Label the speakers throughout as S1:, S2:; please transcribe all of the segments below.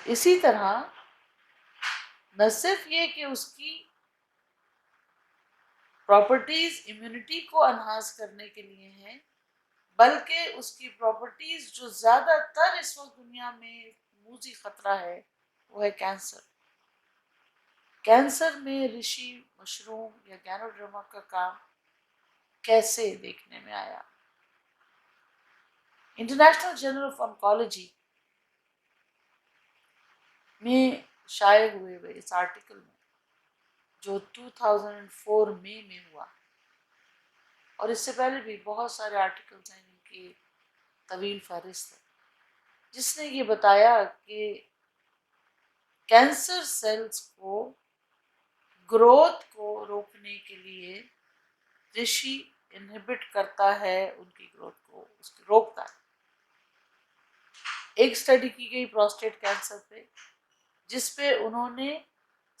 S1: اسی طرح نہ صرف یہ کہ اس کی پراپرٹیز امیونٹی کو انہانس کرنے کے لیے ہیں، بلکہ اس کی پراپرٹیز جو زیادہ تر اس وقت دنیا میں موذی خطرہ ہے وہ ہے کینسر۔ کینسر میں رشی مشروم یا گینوڈرما کا کام کیسے دیکھنے میں آیا؟ انٹرنیشنل جرنل آف آنکولوجی میں شائع ہوئے اس آرٹیکل میں جو 2004 میں ہوا، اور اس سے پہلے بھی بہت سارے آرٹیکلز ہیں جن کی طویل فہرست ہے، جس نے یہ بتایا کہ کینسر سیلز کو گروتھ کو روکنے کے لیے رشی انہبٹ کرتا ہے، ان کی گروتھ کو اس کی روکتا ہے۔ ایک اسٹڈی کی گئی پروسٹیٹ کینسر پہ، جس پہ انہوں نے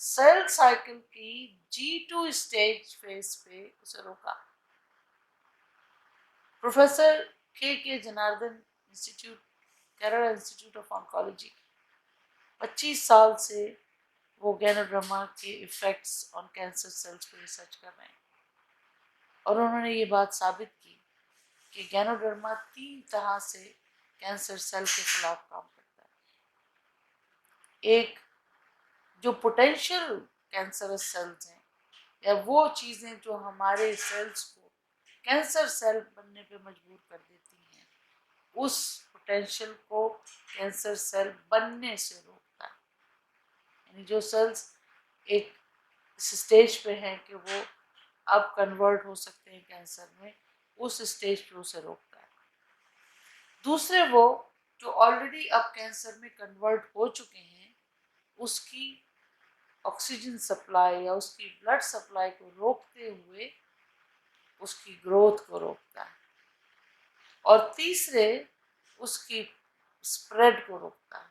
S1: سیل سائیکل کی G2 اسٹیج فیز پہ اسے روکا۔ Professor K Janardan institute, Kerala institute of oncology, 25 سال سے وہ گینوڈرما کے ایفیکٹس آن کینسر سیلز پہ ریسرچ کر رہے ہیں، اور انہوں نے یہ بات ثابت کی کہ گینوڈرما 3 طرح سے کینسر سیل کے خلاف کام کرتا ہے۔ ایک جو پوٹینشیل کینسرس سیلز ہیں، یا وہ چیزیں جو ہمارے سیلز کو کینسر سیل بننے پہ مجبور کر دیتی ہیں، اس پوٹینشیل کو کینسر سیل بننے سے روکتا ہے۔ یعنی جو سیلز ایک اس اسٹیج پہ ہیں کہ وہ اب کنورٹ ہو سکتے ہیں کینسر میں، اس اسٹیج پہ اسے روکتا ہے۔ دوسرے وہ جو آلریڈی اب کینسر میں کنورٹ ہو چکے ہیں، اس کی آکسیجن سپلائی یا اس کی بلڈ سپلائی کو روکتے ہوئے اس کی گروتھ کو روکتا ہے، اور تیسرے اس کی اسپریڈ کو روکتا ہے۔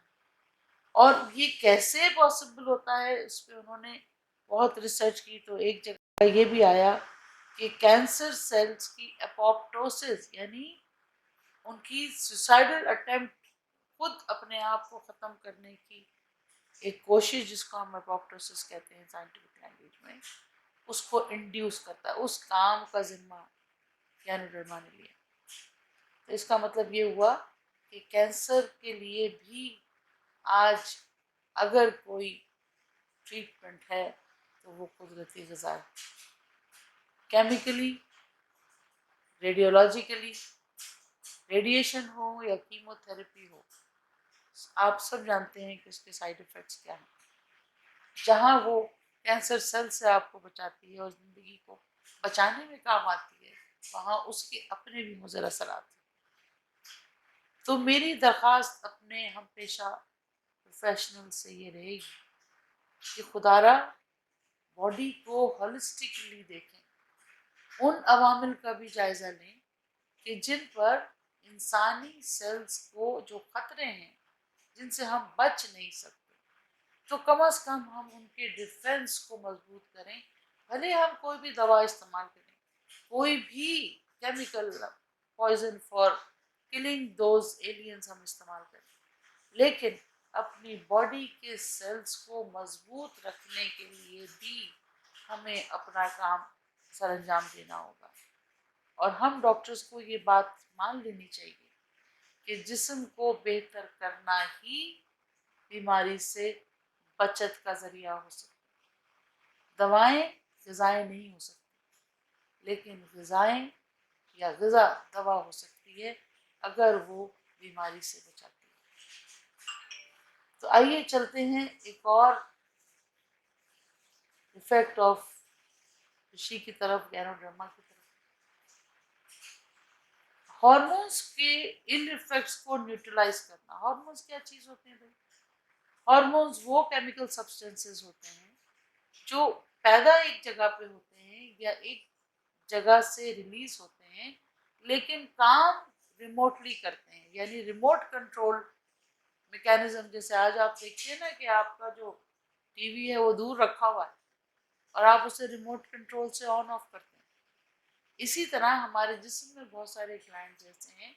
S1: اور یہ کیسے پاسبل ہوتا ہے، اس پہ انہوں نے بہت ریسرچ کی، تو ایک جگہ یہ بھی آیا کہ کینسر سیلز کی اپوپٹوسس، یعنی ان کی سوسائڈل اٹیمپٹ، خود اپنے آپ کو ختم کرنے کی ایک کوشش، جس کو ہم اپوپٹوسس کہتے ہیں سائنٹیفک لینگویج میں، اس کو انڈیوس کرتا ہے۔ اس کام کا ذمہ گینوڈرما نے لیا۔ تو اس کا مطلب یہ ہوا کہ کینسر کے لیے بھی آج اگر کوئی ٹریٹمنٹ ہے تو وہ قدرتی غذا ہے۔ کیمیکلی، ریڈیولوجیکلی، ریڈیشن ہو یا کیمو تھراپی ہو، آپ سب جانتے ہیں کہ اس کے سائیڈ ایفیکٹس کیا ہیں۔ جہاں وہ کینسر سیل سے آپ کو بچاتی ہے اور زندگی کو بچانے میں کام آتی ہے، وہاں اس کے اپنے بھی مضر اثرات ہیں۔ تو میری درخواست اپنے ہم پیشہ پروفیشنل سے یہ رہے گی کہ خدارا باڈی کو ہولسٹکلی دیکھیں، ان عوامل کا بھی جائزہ لیں کہ جن پر انسانی سیلز کو جو خطرے ہیں، جن سے ہم بچ نہیں سکتے، تو کم از کم ہم ان کے ڈیفینس کو مضبوط کریں۔ بھلے ہم کوئی بھی دوا استعمال کریں، کوئی بھی chemical poison for killing those aliens ہم استعمال کریں، لیکن اپنی باڈی کے سیلز کو مضبوط رکھنے کے لیے بھی ہمیں اپنا کام سر انجام دینا ہوگا۔ اور ہم ڈاکٹرز کو یہ بات مان لینی چاہیے کہ جسم کو بہتر کرنا ہی بیماری سے بچت کا ذریعہ ہو سکتا ہے۔ دوائیں غذائیں نہیں ہو سکتی، لیکن غذائیں یا غذا دوا ہو سکتی ہے اگر وہ بیماری سے بچاتی ہے۔ تو آئیے چلتے ہیں ایک اور ایفیکٹ آف رشی کی طرف، گینوڈرما کی طرف۔ ہارمونس کے ان ایفیکٹس کو نیوٹرلائز کرنا۔ ہارمونس کیا چیز ہوتے ہیں بھائی؟ ہارمونس وہ کیمیکل سبسٹینسز ہوتے ہیں جو پیدا ایک جگہ پہ ہوتے ہیں یا ایک جگہ سے ریلیز ہوتے ہیں، لیکن کام ریموٹلی کرتے ہیں، یعنی ریموٹ کنٹرول میکینزم۔ جیسے آج آپ دیکھتے ہیں نا کہ آپ کا جو ٹی وی ہے وہ دور رکھا ہوا ہے اور آپ اسے ریموٹ کنٹرول سے آن آف کرتے ہیں۔ اسی طرح ہمارے جسم میں بہت سارے گلینڈز ایسے ہیں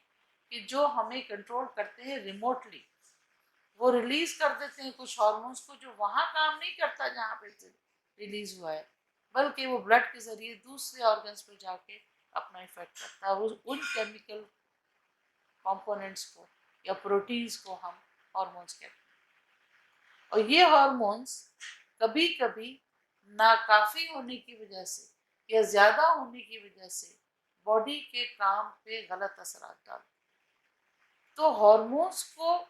S1: کہ جو ہمیں کنٹرول کرتے ہیں ریموٹلی۔ وہ ریلیز کر دیتے ہیں کچھ ہارمونس کو جو وہاں کام نہیں کرتا جہاں پہ ریلیز ہوا ہے، بلکہ وہ بلڈ کے ذریعے دوسرے آرگنس پہ جا کے اپنا افیکٹ کرتا ہے. ان کیمیکل کمپوننٹس کو یا پروٹینز کو ہم ہارمونس کہتے ہیں. اور یہ ہارمونس کبھی کبھی ناکافی ہونے کی وجہ سے یا زیادہ ہونے کی وجہ سے باڈی کے کام پہ غلط اثرات ڈالتے ہیں. تو ہارمونس کو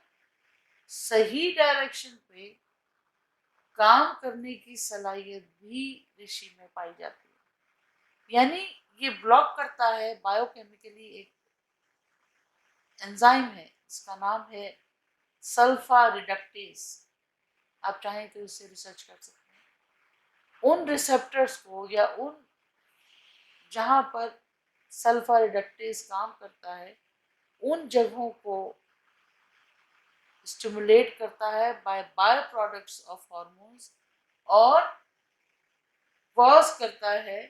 S1: صحیح ڈائریکشن پہ کام کرنے کی صلاحیت بھی رشی میں پائی جاتی ہے. یعنی یہ بلاک کرتا ہے بایو کیمیکلی ایک انزائم ہے اس کا نام ہے سلفا ریڈکٹیز. آپ چاہیں تو اس سے ریسرچ کر سکتے ہیں. ان ریسپٹرز کو یا ان جہاں پر سلفا ریڈکٹیز کام کرتا ہے ان جگہوں کو اسٹیمولیٹ کرتا ہے بائی پروڈکٹس آف ہارمونس اور کاز کرتا ہے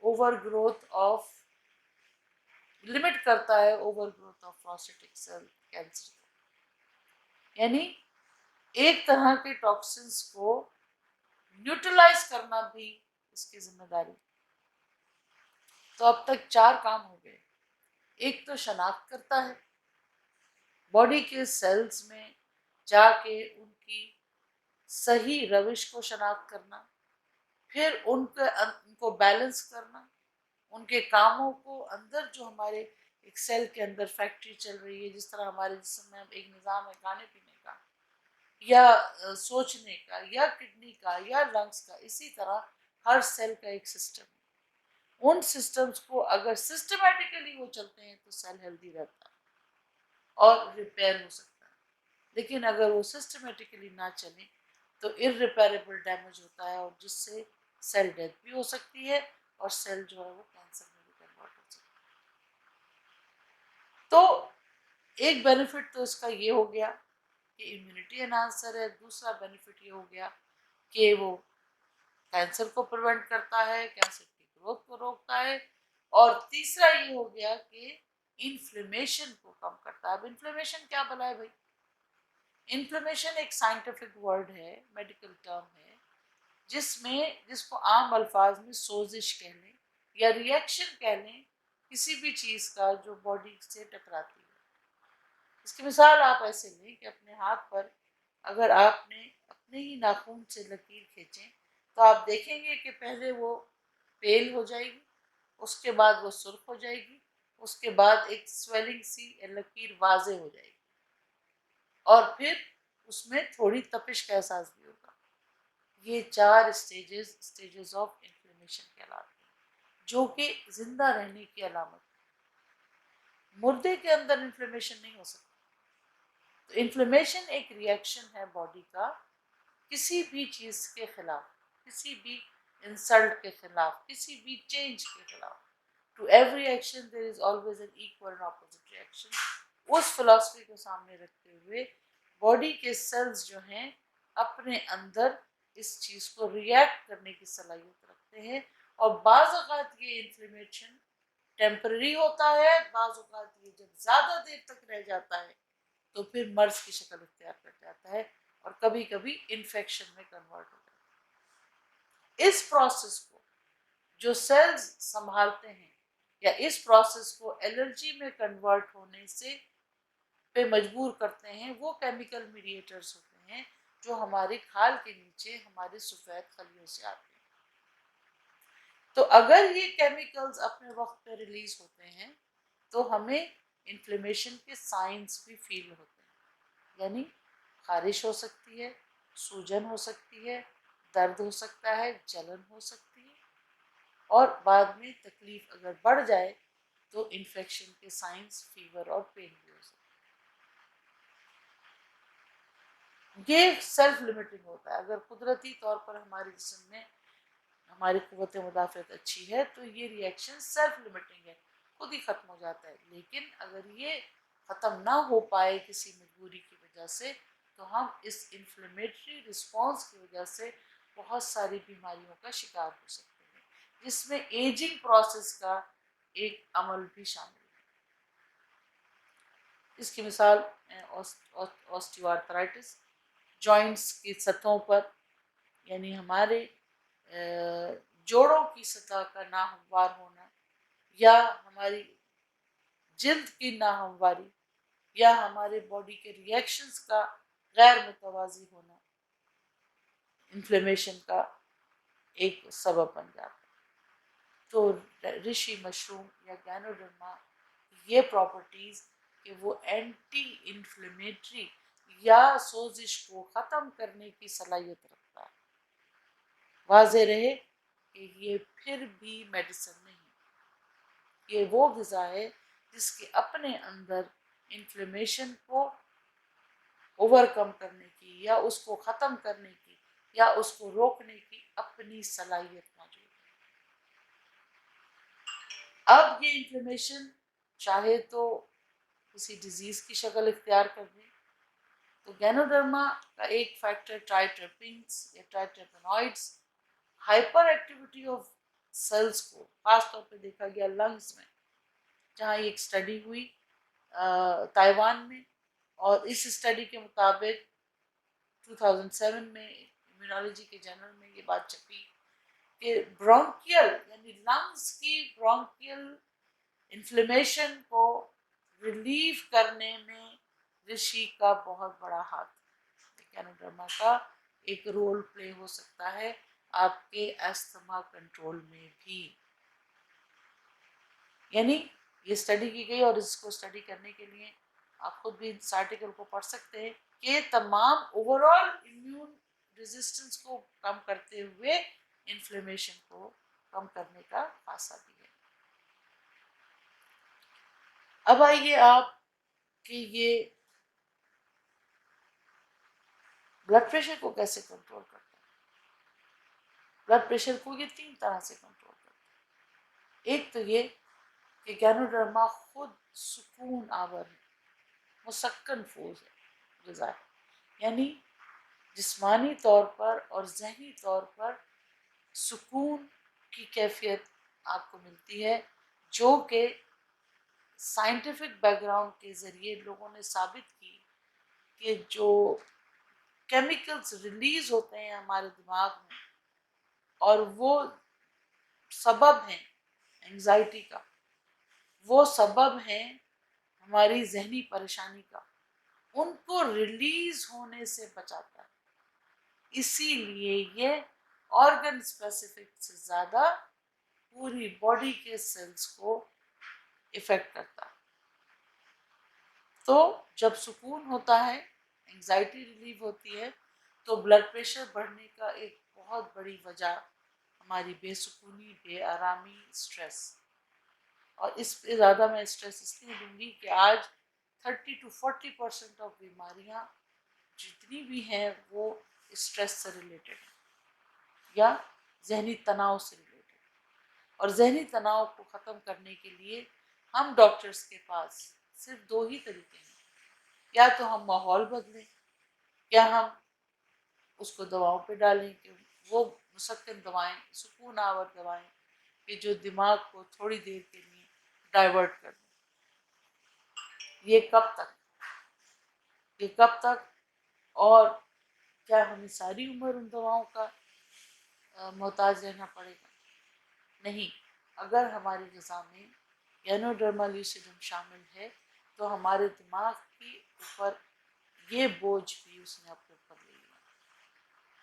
S1: اوور گروتھ آف لمٹ کرتا ہے over growth of prostatic cell cancer. یعنی ایک طرح کے ٹاکسنس کو نیوٹرلائز کرنا بھی اس کی ذمہ داری. تو اب تک 4 کام ہو گئے. ایک تو شناخت کرتا ہے باڈی کے سیلز میں جا کے ان کی صحیح روش کو شناخت کرنا، پھر ان کو بیلنس کرنا، ان کے کاموں کو اندر جو ہمارے ایک سیل کے اندر فیکٹری چل رہی ہے، جس طرح ہمارے جسم میں ایک نظام ہے کھانے پینے کا یا سوچنے کا یا کڈنی کا یا لنگس کا، اسی طرح ہر سیل کا ایک سسٹم ہے. ان سسٹمز کو اگر سسٹمیٹیکلی وہ چلتے ہیں تو سیل ہیلدی رہتا ہے اور ریپیئر ہو سکتا ہے. لیکن اگر وہ سسٹمیٹیکلی نہ چلیں تو irreparable ڈیمیج ہوتا ہے اور جس سے سیل ڈیتھ بھی ہو سکتی ہے اور سیل جو ہے وہ کینسر میں بھی کنورٹ ہو سکتا ہے. تو ایک بینیفٹ تو اس کا یہ ہو گیا کہ امیونٹی انہانسر ہے. دوسرا بینیفٹ یہ ہو گیا کہ وہ کینسر کو پریونٹ کرتا ہے، کینسر کی گروتھ کو روکتا ہے. اور تیسرا یہ ہو گیا کہ انفلیمیشن کو کم کرتا ہے. اب انفلیمیشن کیا بلا ہے بھائی؟ انفلیمیشن ایک سائنٹیفک ورڈ ہے، میڈیکل ٹرم ہے، جس کو عام الفاظ میں سوزش کہہ لیں یا ریئیکشن کہہ لیں کسی بھی چیز کا جو باڈی سے ٹکراتی ہے. اس کی مثال آپ ایسے لیں کہ اپنے ہاتھ پر اگر آپ نے اپنے ہی ناخن سے لکیر کھینچیں تو آپ دیکھیں گے کہ پہلے وہ پیل ہو جائے گی، اس کے بعد وہ سرخ ہو جائے گی، اس کے بعد ایک سویلنگ سی لکیر واضح ہو جائے گی اور پھر اس میں تھوڑی تپش کا احساس بھی ہوگا. یہ 4 اسٹیجز آف انفلیمیشن کہلاتے ہیں جو کہ زندہ رہنے کی علامت ہے. مردے کے اندر انفلیمیشن نہیں ہو سکتی. تو انفلیمیشن ایک ریئیکشن ہے باڈی کا کسی بھی چیز کے خلاف، کسی بھی انسلٹ کے خلاف، کسی بھی چینج کے خلاف. To every action there is always an equal and opposite reaction. اس فلسفی کو سامنے رکھتے ہوئے باڈی کے سیلز جو ہیں اپنے اندر اس چیز کو ریئیکٹ کرنے کی صلاحیت رکھتے ہیں. اور بعض اوقات یہ انفلیمیشن ٹیمپرری ہوتا ہے، بعض اوقات یہ جب زیادہ دیر تک رہ جاتا ہے تو پھر مرض کی شکل اختیار کر جاتا ہے اور کبھی کبھی انفیکشن میں کنورٹ ہو جاتا ہے. اس پروسیس کو جو سیلز سنبھالتے ہیں یا اس پروسیس کو الرجی میں کنورٹ ہونے سے پہ مجبور کرتے ہیں وہ کیمیکل میڈیٹرز ہوتے ہیں جو ہمارے کھال کے نیچے ہمارے سفید خلیوں سے آتے ہیں. تو اگر یہ کیمیکلز اپنے وقت پہ ریلیز ہوتے ہیں تو ہمیں انفلیمیشن کے سائنس بھی فیل ہوتے ہیں. یعنی خارش ہو سکتی ہے، سوجن ہو سکتی ہے، درد ہو سکتا ہے، جلن ہو سکتی ہے اور بعد میں تکلیف اگر بڑھ جائے تو انفیکشن کے سائنس فیور اور پین بھی ہو سکتے ہیں. یہ سیلف لمیٹنگ ہوتا ہے. اگر قدرتی طور پر ہمارے جسم میں ہماری قوت مدافعت اچھی ہے تو یہ ریئیکشن سیلف لمیٹنگ ہے، خود ہی ختم ہو جاتا ہے. لیکن اگر یہ ختم نہ ہو پائے کسی مجبوری کی وجہ سے تو ہم اس انفلیمیٹری رسپانس کی وجہ سے بہت ساری بیماریوں کا شکار ہو سکتے ہیں، جس میں ایجنگ پروسیس کا ایک عمل بھی شامل ہے. اس کی مثال آسٹیوآرتھرائٹس، جوائنٹس کی سطحوں پر، یعنی ہمارے جوڑوں کی سطح کا ناہموار ہونا، یا ہماری جلد کی ناہمواری، یا ہمارے باڈی کے ریئیکشنز کا غیر متوازی ہونا انفلیمیشن کا ایک سبب بن جاتا ہے۔ تو رشی مشروم یا گینوڈرما یہ پراپرٹیز کہ وہ اینٹی انفلیمیٹری یا سوزش کو ختم کرنے کی صلاحیت رکھتا ہے۔ واضح رہے کہ یہ پھر بھی میڈیسن نہیں، یہ وہ غذا ہے جس کے اپنے اندر انفلیمیشن کو اوور کم کرنے کی یا اس کو ختم کرنے کی یا اس کو روکنے کی اپنی صلاحیت موجود ہے۔ اب یہ انفلیمیشن چاہے تو کسی ڈیزیز کی شکل اختیار کر دے، تو گینوڈرما کا ایک فیکٹر ٹرائٹرپینس یا ٹرائٹرپینوئڈس ہائپر ایکٹیویٹی آف سیلز کو خاص طور پہ دیکھا گیا لنگز میں، جہاں ایک اسٹڈی ہوئی تائیوان میں، اور اس اسٹڈی کے مطابق 2007 میں امیونالوجی کے جرنل میں یہ بات چھپی کہ برونکیل یعنی لنگز کی برونکیل انفلیمیشن کو ریلیف کرنے میں رشی کا بہت بڑا ہاتھ، گینوڈرما کا ایک رول پلے ہو سکتا ہے آپ کے استھما کنٹرول میں بھی۔ یعنی یہ اسٹڈی کی گئی، اور اس کو اسٹڈی کرنے کے لیے آپ خود بھی اس آرٹیکل کو پڑھ سکتے ہیں کہ تمام اوور آل امیون ریزسٹنس کو کم کرتے ہوئے انفلیمیشن کو کم کرنے کا خاصہ بھی ہے۔ اب آئیے آپ کہ یہ بلڈ پریشر کو کیسے کنٹرول کرتا ہے۔ بلڈ پریشر کو یہ 3 طرح سے کنٹرول کرتا ہے۔ ایک تو یہ کہ گینوڈرما خود سکون آور ہے، مسکن فوز ہے، غذا ہے، یعنی جسمانی طور پر اور ذہنی طور پر سکون کی کیفیت آپ کو ملتی ہے، جو کہ سائنٹیفک بیک گراؤنڈ کے ذریعے لوگوں نے ثابت کی کہ جو کیمیکلز ریلیز ہوتے ہیں ہمارے دماغ میں اور وہ سبب ہیں انگزائٹی کا، وہ سبب ہیں ہماری ذہنی پریشانی کا، ان کو ریلیز ہونے سے بچاتا ہے۔ اسی لیے یہ آرگن اسپیسیفک سے زیادہ پوری باڈی کے سیلز کو افیکٹ کرتا ہے۔ تو جب سکون ہوتا ہے، انگزائٹی ریلیو ہوتی ہے، تو بلڈ پریشر بڑھنے کا ایک بہت بڑی وجہ ہماری بے سکونی، بے آرامی، اسٹریس، اور اس پہ زیادہ میں اسٹریس اس لیے دوں گی کہ آج 30-40% آف بیماریاں جتنی بھی ہیں وہ اسٹریس سے ریلیٹڈ ہیں یا ذہنی تناؤ سے ریلیٹڈ، اور ذہنی تناؤ کو ختم کرنے کے لیے ہم ڈاکٹرز کے پاس صرف 2 ہی طریقے ہیں، یا تو ہم ماحول بدلیں، یا ہم اس کو دواؤں پہ ڈالیں کہ وہ مسکن دوائیں، سکون آور دوائیں کہ جو دماغ کو تھوڑی دیر کے لیے ڈائیورٹ کر دیں۔ یہ کب تک، یہ کب تک، اور کیا ہمیں ساری عمر ان دواؤں کا محتاج رہنا پڑے گا؟ نہیں، اگر ہماری غذا میں گینوڈرما لیوسیڈم شامل ہے تو ہمارے دماغ کے اوپر یہ بوجھ بھی اس نے اپنے اوپر لے لیا۔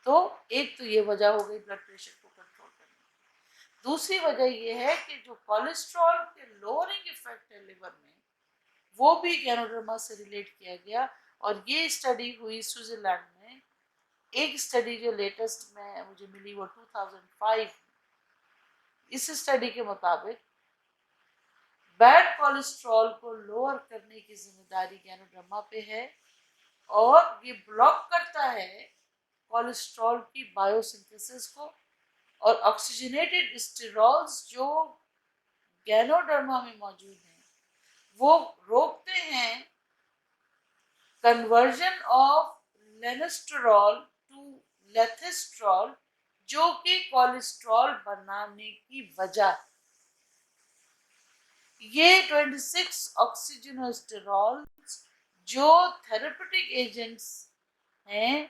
S1: تو ایک تو یہ وجہ ہو گئی بلڈ پریشر کو کنٹرول کرنے کی۔ دوسری وجہ یہ ہے کہ جو کولیسٹرول کے لوورنگ ایفیکٹ ہے لیور میں، وہ بھی گینوڈرما سے ریلیٹ کیا گیا، اور یہ اسٹڈی ہوئی سوئٹزرلینڈ میں۔ ایک اسٹڈی جو لیٹسٹ میں مجھے ملی وہ 2005 میں، اس اسٹڈی کے مطابق بیڈ کولیسٹرول کو لوور کرنے کی ذمہ داری گینوڈرما پہ ہے، اور یہ بلاک کرتا ہے کولیسٹرول کی بائیوسنتھیسس کو، اور آکسیجنیٹڈ اسٹیرولز جو گینوڈرما میں موجود ہیں وہ روکتے ہیں کنورژن آف لینسٹرول ٹو لیتھسٹرول، جو کہ کولیسٹرول بنانے کی وجہ ہے۔ یہ 26 آکسیجنوسٹرول جو تھراپیوٹک ایجنٹس ہیں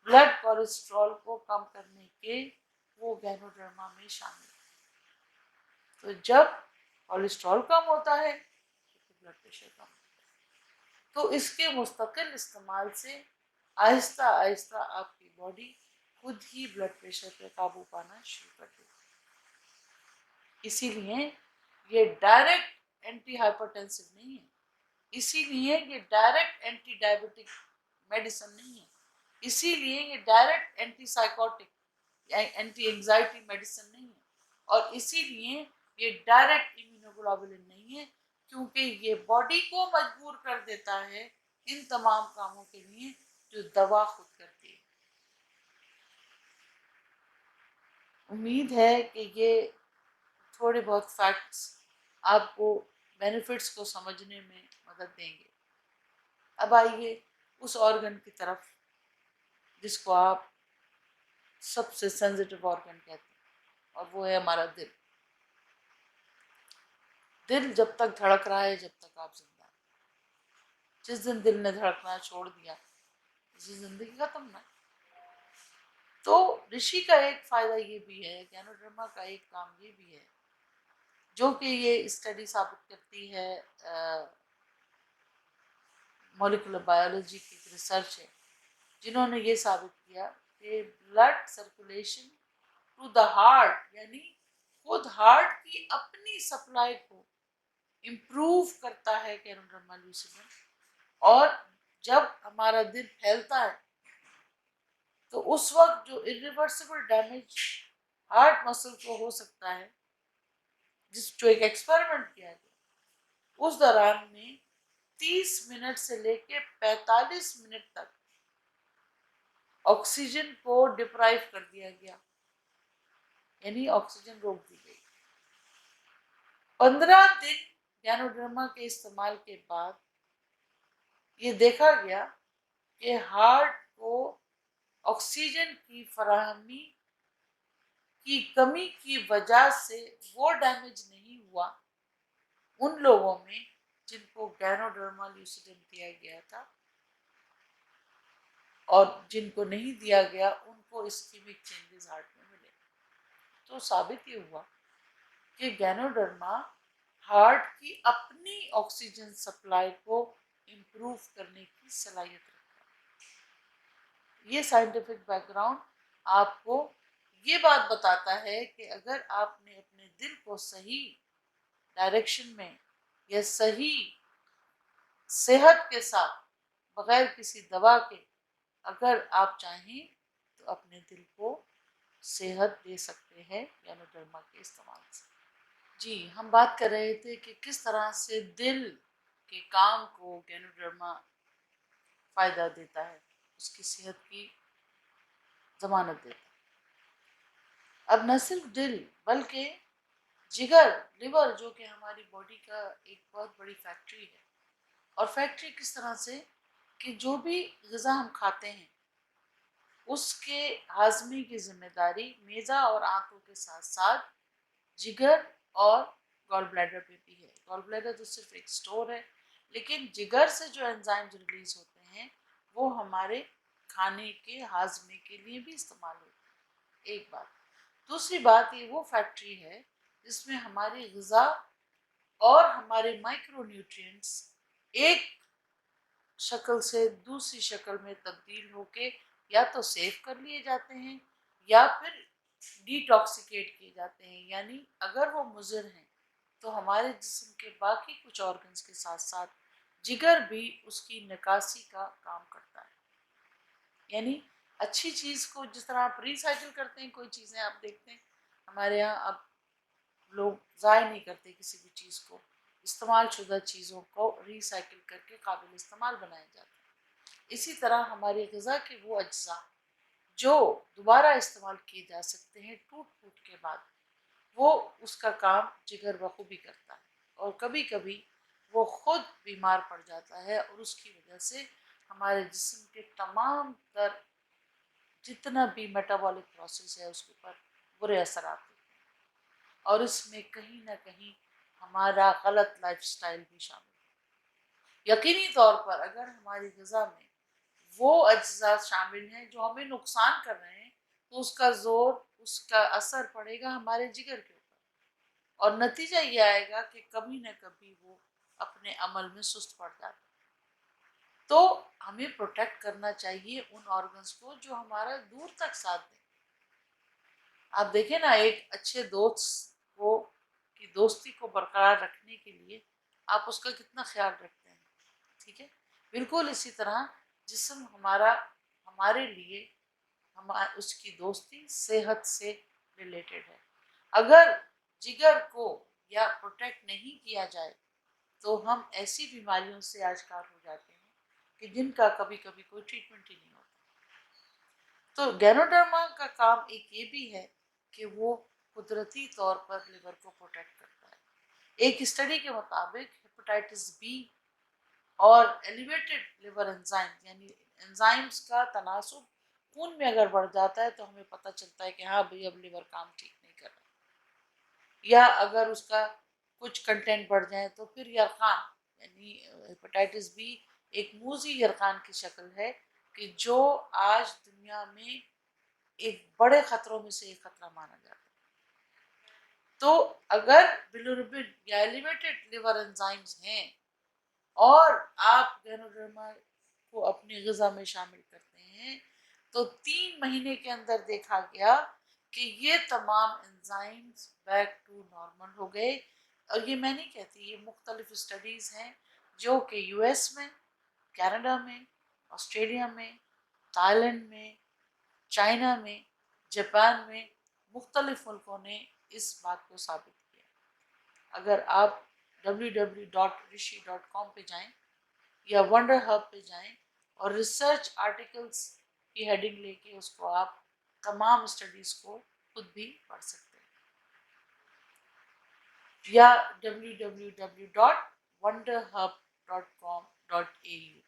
S1: بلڈ کولیسٹرول کو کم کرنے کے، وہ گینوڈرما میں شامل ہیں۔ تو جب کولیسٹرول کم ہوتا ہے تو بلڈ پریشر کم ہوتا ہے۔ تو اس کے مستقل استعمال سے آہستہ آہستہ آپ کی باڈی خود ہی بلڈ پریشر پہ قابو پانا شروع کر دیتی ہے۔ اسی لیے یہ ڈائریکٹ اینٹی ہائپرٹینسو نہیں ہے، اسی لیے یہ ڈائریکٹ اینٹی ڈائبٹک میڈیسن نہیں ہے، اسی لیے یہ direct anti psychotic anti anxiety medicine نہیں ہے، اور اسی لیے یہ ڈائریکٹ امیونوگلوبولن نہیں ہے، کیونکہ یہ باڈی کو مجبور کر دیتا ہے ان تمام کاموں کے لیے جو دوا خود کرتی ہے۔ امید ہے کہ یہ تھوڑے بہت فیکٹس آپ کو بینیفٹس کو سمجھنے میں مدد دیں گے۔ اب آئیے اس آرگن کی طرف جس کو آپ سب سے سینسٹیو آرگن کہتے ہیں، اور وہ ہے ہمارا دل۔ دل جب تک دھڑک رہا ہے جب تک آپ زندہ ہیں، جس دن دل نے دھڑکنا چھوڑ دیا اسی زندگی ختم نہ۔ تو رشی کا ایک فائدہ یہ بھی ہے، گینوڈرما کا ایک کام یہ بھی ہے، جو کہ یہ اسٹڈی ثابت کرتی ہے، مالیکولر بایولوجی کی ایک ریسرچ ہے جنہوں نے یہ ثابت کیا کہ blood circulation to the heart, یعنی خود ہارٹ کی اپنی سپلائی کو امپروو کرتا ہے گینوڈرما لوسیڈم، اور جب ہمارا دل پھیلتا ہے تو اس وقت جو irreversible ڈیمیج ہارٹ مسل کو ہو سکتا ہے، جو ایک ایکسپیریمنٹ کیا گیا، اس دوران میں 30 منٹ سے لے کے 45 منٹ تک آکسیجن کو ڈپرائیو کر دیا گیا، یعنی آکسیجن روک دی گئی۔ 15 دن گینوڈرما کے استعمال کے بعد یہ دیکھا گیا کہ ہارٹ کو آکسیجن کی فراہمی کی کمی کی وجہ سے وہ ڈیمیج نہیں ہوا ان لوگوں میں جن کو گینوڈرما لوسیڈم دیا گیا تھا، اور جن کو نہیں دیا گیا ان کو اسکیمک چینجز ہارٹ میں ملے۔ تو ثابت یہ ہوا کہ گینوڈرما ہارٹ کی اپنی آکسیجن سپلائی کو امپروو کرنے کی صلاحیت رکھتا ہے۔ یہ سائنٹیفک بیک گراؤنڈ آپ کو یہ بات بتاتا ہے کہ اگر آپ نے اپنے دل کو صحیح ڈائریکشن میں یا صحیح صحت کے ساتھ بغیر کسی دوا کے اگر آپ چاہیں تو اپنے دل کو صحت دے سکتے ہیں گینوڈرما کے استعمال سے۔ جی، ہم بات کر رہے تھے کہ کس طرح سے دل کے کام کو گینوڈرما فائدہ دیتا ہے، اس کی صحت کی ضمانت دیتا ہے۔ اب نہ صرف دل بلکہ جگر، لیور، جو کہ ہماری باڈی کا ایک بہت بڑی فیکٹری ہے، اور فیکٹری کس طرح سے کہ جو بھی غذا ہم کھاتے ہیں اس کے ہاضمے کی ذمہ داری میزا اور آنتوں کے ساتھ ساتھ جگر اور گال بلیڈر پہ بھی ہے۔ گال بلیڈر تو صرف ایک سٹور ہے، لیکن جگر سے جو انزائمز ریلیز ہوتے ہیں وہ ہمارے کھانے کے ہاضمے کے لیے بھی استعمال ہوتے ہیں، ایک بات۔ دوسری بات، یہ وہ فیکٹری ہے جس میں ہماری غذا اور ہمارے مائکرو نیوٹرینٹس ایک شکل سے دوسری شکل میں تبدیل ہو کے یا تو سیو کر لیے جاتے ہیں یا پھر ڈیٹاکسیکیٹ کیے جاتے ہیں، یعنی اگر وہ مضر ہیں تو ہمارے جسم کے باقی کچھ آرگنز کے ساتھ ساتھ جگر بھی اس کی نکاسی کا کام کرتا ہے۔ یعنی اچھی چیز کو جس طرح آپ ریسائیکل کرتے ہیں، کوئی چیزیں آپ دیکھتے ہیں ہمارے یہاں اب لوگ ضائع نہیں کرتے کسی بھی چیز کو، استعمال شدہ چیزوں کو ریسائیکل کر کے قابل استعمال بنایا جاتا ہے۔ اسی طرح ہماری غذا کے وہ اجزاء جو دوبارہ استعمال کیے جا سکتے ہیں ٹوٹ پھوٹ کے بعد، وہ اس کا کام جگر بخوبی کرتا ہے، اور کبھی کبھی وہ خود بیمار پڑ جاتا ہے، اور اس کی وجہ سے ہمارے جسم کے تمام تر جتنا بھی میٹابولک پروسیس ہے اس کے اوپر برے اثرات ہوتے ہیں، اور اس میں کہیں نہ کہیں ہمارا غلط لائف سٹائل بھی شامل ہے۔ یقینی طور پر اگر ہماری غذا میں وہ اجزاء شامل ہیں جو ہمیں نقصان کر رہے ہیں تو اس کا زور، اس کا اثر پڑے گا ہمارے جگر کے اوپر، اور نتیجہ یہ آئے گا کہ کبھی نہ کبھی وہ اپنے عمل میں سست پڑ جاتا ہے۔ تو ہمیں پروٹیکٹ کرنا چاہیے ان آرگنس کو جو ہمارا دور تک ساتھ دیں۔ آپ دیکھیں نا، ایک اچھے دوست کو کی دوستی کو برقرار رکھنے کے لیے آپ اس کا کتنا خیال رکھتے ہیں، ٹھیک ہے؟ بالکل اسی طرح جسم ہمارا ہمارے لیے اس کی دوستی صحت سے ریلیٹڈ ہے۔ اگر جگر کو یا پروٹیکٹ نہیں کیا جائے تو ہم ایسی بیماریوں سے آشکار ہو جاتے ہیں کہ جن کا کبھی کبھی کوئی ٹریٹمنٹ ہی نہیں ہوتا۔ تو گینوڈرما کا کام ایک یہ بھی ہے کہ وہ قدرتی طور پر لیور کو پروٹیکٹ کرتا ہے۔ ایک اسٹڈی کے مطابق ہیپاٹائٹس بی اور ایلیویٹڈ لیور انزائم، یعنی انزائمز کا تناسب خون میں اگر بڑھ جاتا ہے تو ہمیں پتہ چلتا ہے کہ ہاں بھئی اب لیور کام ٹھیک نہیں کر رہا، یا اگر اس کا کچھ کنٹینٹ بڑھ جائے تو پھر یرقان، یعنی ہیپاٹائٹس بی ایک موذی یرقان کی شکل ہے کہ جو آج دنیا میں ایک بڑے خطروں میں سے ایک خطرہ مانا جاتا ہے۔ تو اگر بلیروبن یا ایلیویٹڈ لیور انزائمز ہیں اور آپ گینوڈرما کو اپنی غذا میں شامل کرتے ہیں تو 3 مہینے کے اندر دیکھا گیا کہ یہ تمام انزائمز بیک ٹو نارمل ہو گئے۔ اور یہ میں نہیں کہتی، یہ مختلف اسٹڈیز ہیں جو کہ یو ایس میں، کینیڈا میں، آسٹریلیا میں، تھائی لینڈ میں، چائنا میں، جاپان میں، مختلف ملکوں نے اس بات کو ثابت کیا۔ اگر آپ www.rishi.com پہ جائیں یا ونڈر ہب پہ جائیں اور ریسرچ آرٹیکلس کی ہیڈنگ لے کے اس کو آپ تمام اسٹڈیز کو خود بھی پڑھ سکتے ہیں، یا www.wonderhub.com.au۔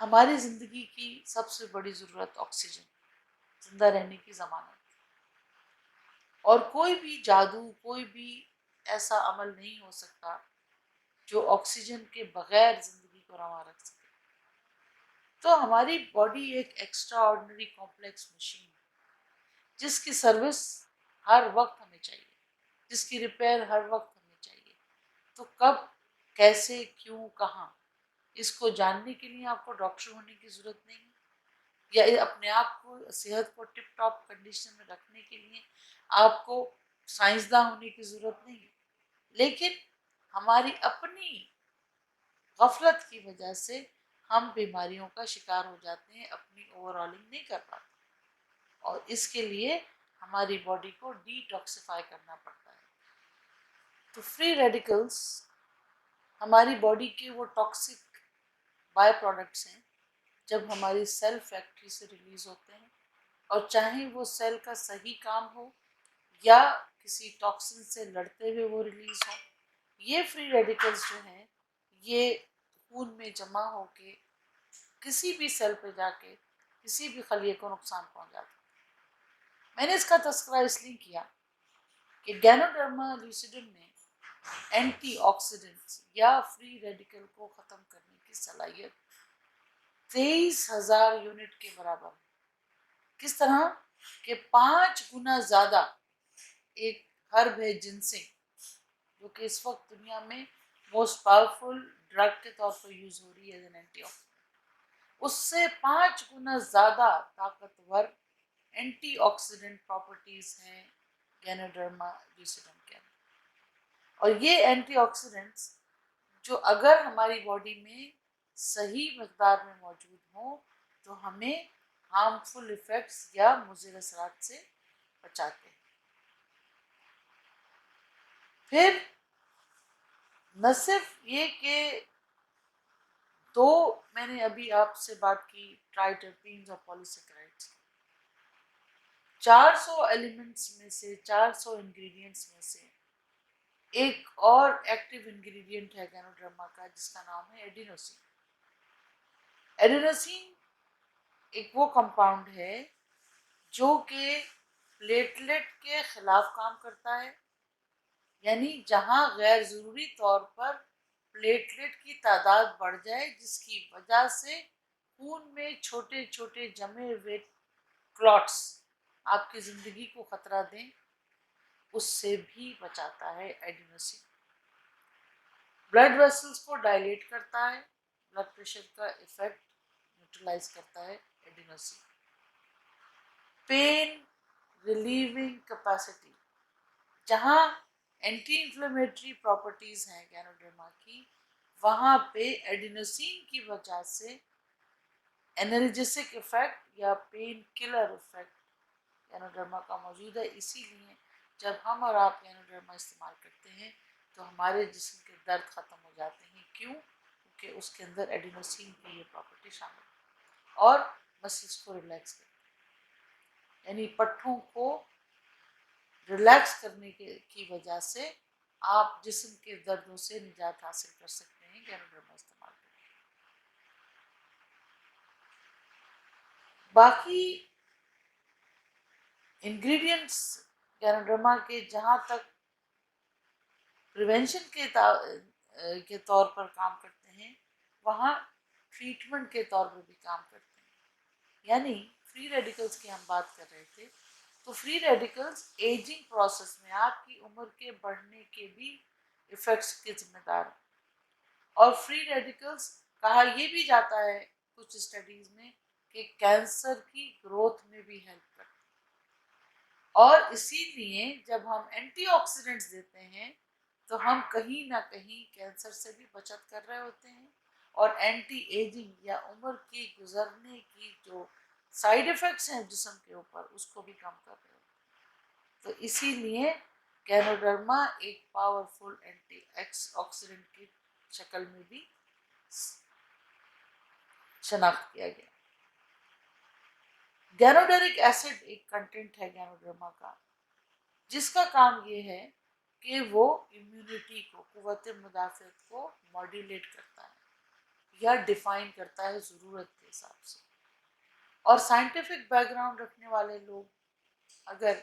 S1: ہماری زندگی کی سب سے بڑی ضرورت آکسیجن، زندہ رہنے کی ضمانت، اور کوئی بھی جادو، کوئی بھی ایسا عمل نہیں ہو سکتا جو آکسیجن کے بغیر زندگی کو رواں رکھ سکے۔ تو ہماری باڈی ایک ایکسٹرا آرڈنری کمپلیکس مشین ہے جس کی سروس ہر وقت ہمیں چاہیے، جس کی ریپیئر ہر وقت ہمیں چاہیے۔ تو کب، کیسے، کیوں، کہاں، اس کو جاننے کے لیے آپ کو ڈاکٹر ہونے کی ضرورت نہیں، یا اپنے آپ کو صحت کو ٹپ ٹاپ کنڈیشن میں رکھنے کے لیے آپ کو سائنسداں ہونے کی ضرورت نہیں، لیکن ہماری اپنی غفلت کی وجہ سے ہم بیماریوں کا شکار ہو جاتے ہیں، اپنی اوور آلنگ نہیں کر پاتے، اور اس کے لیے ہماری باڈی کو ڈی ٹاکسیفائی کرنا پڑتا ہے۔ تو فری ریڈیکلز ہماری باڈی کے وہ ٹاکسک بائی پروڈکٹس ہیں جب ہماری سیل فیکٹری سے ریلیز ہوتے ہیں، اور چاہے وہ سیل کا صحیح کام ہو یا کسی ٹاکسن سے لڑتے ہوئے وہ ریلیز ہو، یہ فری ریڈیکلز جو ہیں یہ خون میں جمع ہو کے کسی بھی سیل پہ جا کے کسی بھی خلیے کو نقصان پہنچاتے ہیں۔ میں نے اس کا تذکرہ اس لیے کیا کہ گینوڈرما لوسیڈم میں اینٹی آکسیڈنٹس یا فری ریڈیکل کو ختم کرنے کی صلاحیت 23,000 یونٹ کے برابر ہے۔ کس طرح کہ 5 گنا زیادہ ایک ہرب ہے جنسنگ، جو کہ اس وقت دنیا میں موسٹ پاورفل ڈرگ کے طور پر یوز ہو رہی ہے ایز این اینٹی آکسیڈنٹ، اس سے 5 گنا زیادہ طاقتور اینٹی آکسیڈنٹ پراپرٹیز ہیں گینوڈرما لوسیڈم کے اندر۔ اور یہ اینٹی آکسیڈنٹس جو اگر ہماری باڈی میں صحیح مقدار میں موجود ہوں تو ہمیں ہارمفل ایفیکٹس یا مضر اثرات سے بچاتے ہیں۔ پھر نہ صرف یہ کہ دو میں نے ابھی آپ سے بات کی ٹرائٹرپینز اور پولیسیکرائڈس، 400 ایلیمنٹس میں سے، 400 انگریڈینٹس میں سے ایک اور ایکٹیو انگریڈینٹ ہے گینوڈرما کا جس کا نام ہے ایڈینوسین۔ ایڈینوسین ایک وہ کمپاؤنڈ ہے جو کہ پلیٹلیٹ کے خلاف کام کرتا ہے، یعنی جہاں غیر ضروری طور پر پلیٹلیٹ کی تعداد بڑھ جائے جس کی وجہ سے خون میں چھوٹے چھوٹے جمے ہوئے کلاٹس آپ کی زندگی کو خطرہ دیں، اس سے بھی بچاتا ہے ایڈینوسین۔ بلڈ ویسلز کو ڈائلیٹ کرتا ہے، بلڈ پریشر کا ایفیکٹ نیوٹرلائز کرتا ہے ایڈینوسین۔ پین ریلیونگ کیپیسٹی، جہاں اینٹی انفلیمیٹری پراپرٹیز ہیں گینوڈرما کی، وہاں پہ ایڈینوسین کی وجہ سے انرجیسک ایفیکٹ یا پین کلر ایفیکٹ گینوڈرما کا موجود ہے۔ اسی لیے جب ہم اور آپ گینوڈرما استعمال کرتے ہیں تو ہمارے جسم کے درد ختم ہو جاتے ہیں۔ کیوں؟ کیونکہ اس کے اندر ایڈینوسین کی یہ پراپرٹی شامل ہے اور مسلس کو ریلیکس کرتے ہیں، یعنی پٹھوں کو ریلیکس کرنے کی وجہ سے آپ جسم کے دردوں سے نجات حاصل کر سکتے ہیں گینوڈرما استعمال کریں۔ باقی انگریڈینٹس گینوڈرما کے جہاں تک پریونشن کے طور پر کام کرتے ہیں، وہاں ٹریٹمنٹ کے طور پر بھی کام کرتے ہیں۔ یعنی فری ریڈیکلز کی ہم بات کر رہے تھے، تو فری ریڈیکلز ایجنگ پروسیس میں آپ کی عمر کے بڑھنے کے بھی ایفیکٹس کے ذمہ دار ہیں، اور فری ریڈیکلز کہا یہ بھی جاتا ہے کچھ اسٹڈیز میں کہ کینسر کی گروتھ میں بھی ہیلپ کرتے ہیں، اور اسی لیے جب ہم اینٹی آکسیڈنٹس دیتے ہیں تو ہم کہیں نہ کہیں کینسر سے بھی بچت کر رہے ہوتے ہیں، اور اینٹی ایجنگ یا عمر کی گزرنے کی جو سائیڈ ایفیکٹس ہیں جسم کے اوپر اس کو بھی کم کر رہے ہوتے ہیں۔ تو اسی لیے گینوڈرما ایک پاورفل اینٹی آکسیڈنٹ کی شکل میں بھی شناخت کیا گیا۔ گینوڈرک ایسڈ ایک کنٹینٹ ہے گینوڈرما کا جس کا کام یہ ہے کہ وہ امیونٹی کو، قوت مدافعت کو ماڈیولیٹ کرتا ہے یا ڈیفائن کرتا ہے ضرورت کے حساب سے۔ اور سائنٹیفک بیک گراؤنڈ رکھنے والے لوگ اگر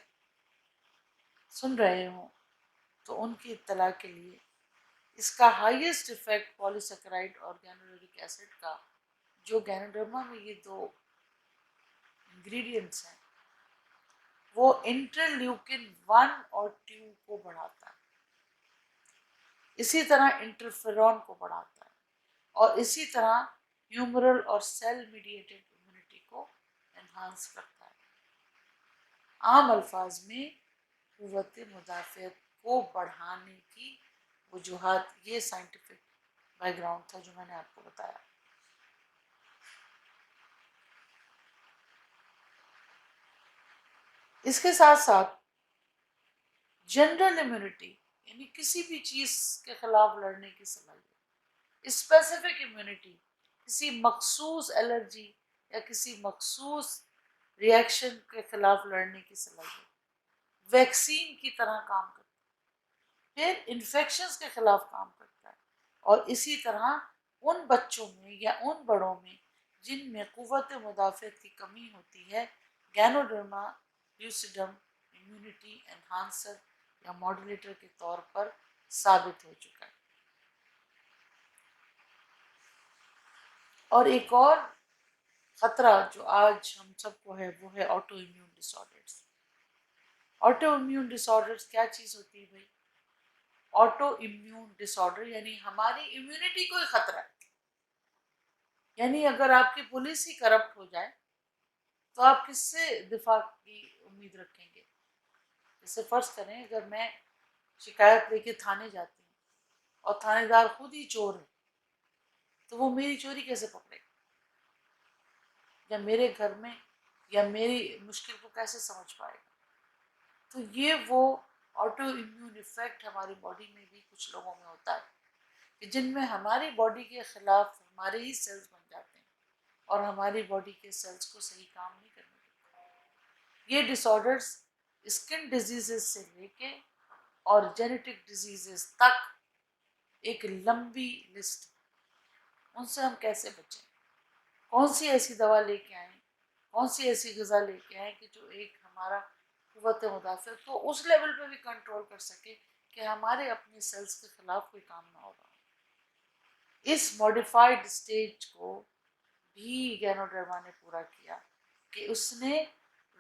S1: سن رہے ہوں تو ان کی اطلاع کے لیے اس کا ہائیسٹ افیکٹ پولیسیکرائڈ اور گینوڈرک ایسڈ کا، جو گینوڈرما میں یہ دو انگریڈینٹس ہیں، وہ انٹرلیوکن 1 اور 2 کو بڑھاتا ہے، اسی طرح انٹرفیرون کو بڑھاتا ہے، اور اسی طرح ہیومرل اور سیل میڈیٹڈ امیونٹی کو انہانس کرتا ہے۔ عام الفاظ میں قوت مدافعت کو بڑھانے کی وجوہات، یہ سائنٹیفک بیک گراؤنڈ تھا جو میں نے آپ کو بتایا۔ اس کے ساتھ ساتھ جنرل امیونٹی، یعنی کسی بھی چیز کے خلاف لڑنے کی صلاحیت، اسپیسیفک امیونٹی، کسی مخصوص الرجی یا کسی مخصوص ریئیکشن کے خلاف لڑنے کی صلاحیت، ویکسین کی طرح کام کرتا ہے، پھر انفیکشنز کے خلاف کام کرتا ہے، اور اسی طرح ان بچوں میں یا ان بڑوں میں جن میں قوت مدافعت کی کمی ہوتی ہے، گینوڈرما لیوسیڈم امیونٹی انہانسر یا ماڈولیٹر کے طور پر ثابت ہو چکا ہے۔ اور ایک اور خطرہ جو آج ہم سب کو ہے وہ ہے آٹو امیون ڈس آرڈرز۔ آٹو امیون ڈس آرڈرز کیا چیز ہوتی ہے بھائی؟ آٹو امیون ڈس آرڈر یعنی ہماری امیونٹی کو ہی خطرہ ہے، یعنی اگر آپ کی پولیس ہی کرپٹ ہو جائے تو آپ کس سے دفاع کی امید رکھیں گے؟ جیسے فرض کریں اگر میں شکایت لے کے تھانے جاتی ہوں اور تھانے دار خود ہی چور ہے تو وہ میری چوری کیسے پکڑے گا، یا میرے گھر میں یا میری مشکل کو کیسے سمجھ پائے گا؟ تو یہ وہ آٹو امیون افیکٹ ہماری باڈی میں بھی کچھ لوگوں میں ہوتا ہے کہ جن میں ہماری باڈی کے خلاف ہمارے ہی سیلز بن جاتے ہیں اور ہماری باڈی کے سیلز کو صحیح کام نہیں کرنے دیتے۔ یہ ڈس آرڈرز اسکن ڈیزیزز سے لے کے اور جینیٹک ڈیزیزز تک ایک لمبی لسٹ، ان سے ہم کیسے بچیں؟ کون سی ایسی دوا لے کے آئیں، کون سی ایسی غذا لے کے آئیں کہ جو ایک ہمارا قوت مدافعت کو اس لیول پہ بھی کنٹرول کر سکے کہ ہمارے اپنے سیلز کے خلاف کوئی کام نہ ہو رہا ہو۔ اس موڈیفائڈ اسٹیج کو بھی گینوڈرما نے پورا کیا کہ اس نے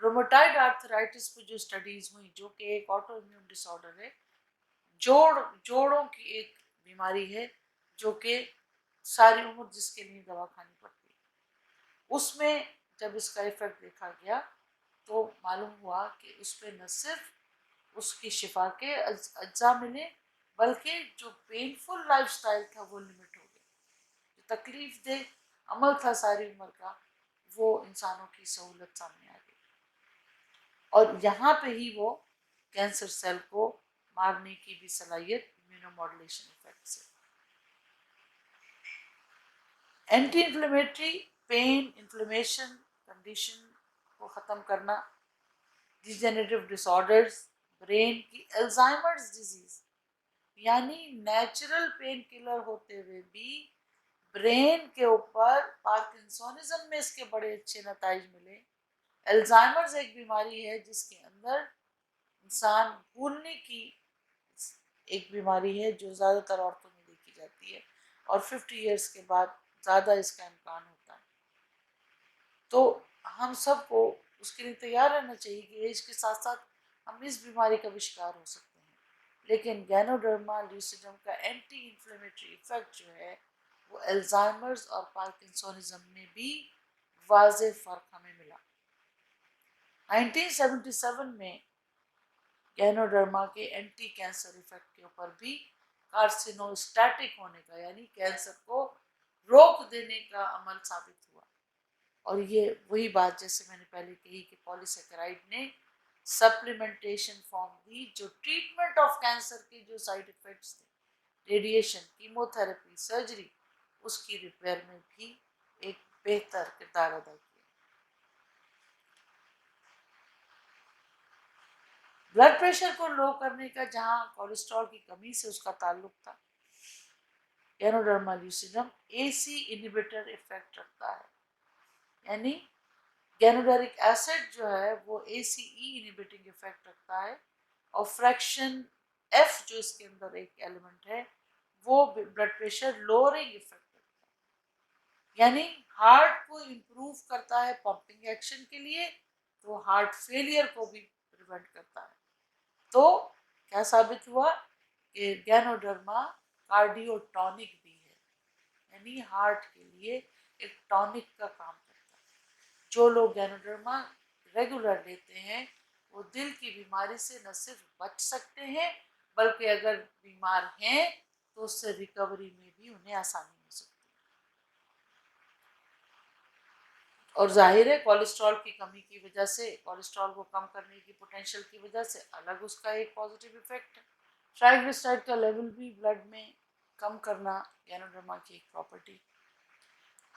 S1: روماٹائڈ آرتھرائٹس پہ جو اسٹڈیز ہوئی، جو کہ ایک آٹو امیون ڈس آرڈر ہے، جوڑوں کی ایک بیماری ہے جو کہ ساری عمر جس کے لیے دوا کھانی پڑتی ہے، اس میں جب اس کا ایفیکٹ دیکھا گیا تو معلوم ہوا کہ اس پہ نہ صرف اس کی شفا کے اجزاء ملے بلکہ جو پینفل لائف سٹائل تھا وہ لمٹ ہو گیا، جو تکلیف دہ عمل تھا ساری عمر کا وہ انسانوں کی سہولت سامنے آ گئی، اور یہاں پہ ہی وہ کینسر سیل کو مارنے کی بھی صلاحیت امیونو ماڈولیشن افیکٹ سے۔ Anti inflammatory pain inflammation condition کو ختم کرنا، ڈیجنریٹو ڈس آرڈرز، برین کی الزائمرز ڈیزیز، یعنی نیچرل پین کلر ہوتے ہوئے بھی برین کے اوپر پارکنسونزم میں اس کے بڑے اچھے نتائج ملے۔ الزائمرز ایک بیماری ہے جس کے اندر انسان بھولنے کی ایک بیماری ہے جو زیادہ تر عورتوں میں دیکھی جاتی ہے اور 50 ایئرس کے بعد زیادہ اس کا امکان ہوتا ہے، تو ہم سب کو اس کے لیے تیار رہنا چاہیے کہ ایج کے ساتھ ساتھ ہم اس بیماری کا بھی شکار ہو سکتے ہیں، لیکن گینوڈرما لیوسیڈم کا اینٹی انفلیمیٹری ایفیکٹ جو ہے وہ الزائمرز اور پارکنسونزم میں بھی واضح فرق ہمیں ملا۔ 1977 میں گینوڈرما کے اینٹی کینسر ایفیکٹ کے اوپر بھی کارسینوسٹیٹک ہونے کا یعنی کینسر کو روک دینے کا عمل ثابت ہوا، اور یہ وہی بات جیسے میں نے پہلے کہی کہ پولیسیکرائڈ نے سپلیمنٹیشن فارم دی جو ٹریٹمنٹ آف کینسر کے جو سائیڈ افیکٹس تھے، ریڈیشن، کیمو تھراپی، سرجری، اس کی ریپیئر میں بھی ایک بہتر کردار ادا کیا۔ بلڈ پریشر کو لو کرنے کا جہاں کولیسٹرول کی کمی سے اس کا تعلق تھا، گینوڈرما لیوسیڈم اے سی انہیبیٹر ایفیکٹ رکھتا ہے، یعنی گینوڈرک ایسڈ جو ہے وہ اے سی ای انہیبیٹنگ ایفیکٹ رکھتا ہے، اور فریکشن ایف جو اس کے اندر ایک ایلیمنٹ ہے وہ بلڈ پریشر لوورنگ ایفیکٹ رکھتا ہے، یعنی ہارٹ کو امپروو کرتا ہے پمپنگ ایکشن کے لیے، تو ہارٹ فیلئر کو بھی پریونٹ کرتا ہے۔ تو کیا ثابت ہوا کہ گینوڈرما کارڈیو ٹونک بھی ہے، یعنی ہارٹ کے لیے ایک ٹونک کا کام کرتا ہے۔ جو لوگ گینوڈرما ریگولر لیتے ہیں وہ دل کی بیماری سے نہ صرف بچ سکتے ہیں بلکہ اگر بیمار ہیں تو اس سے ریکوری میں بھی انہیں آسانی ہو سکتی ہے، اور ظاہر ہے کولیسٹرول کی کمی کی وجہ سے، کولیسٹرول کو کم کرنے کی پوٹینشیل کی وجہ سے الگ اس کا ایک پازیٹیو ایفیکٹ ہے۔ ٹرائیگلیسرائڈ کا لیول بھی بلڈ میں کم کرنا گینوڈرما کی ایک پراپرٹی۔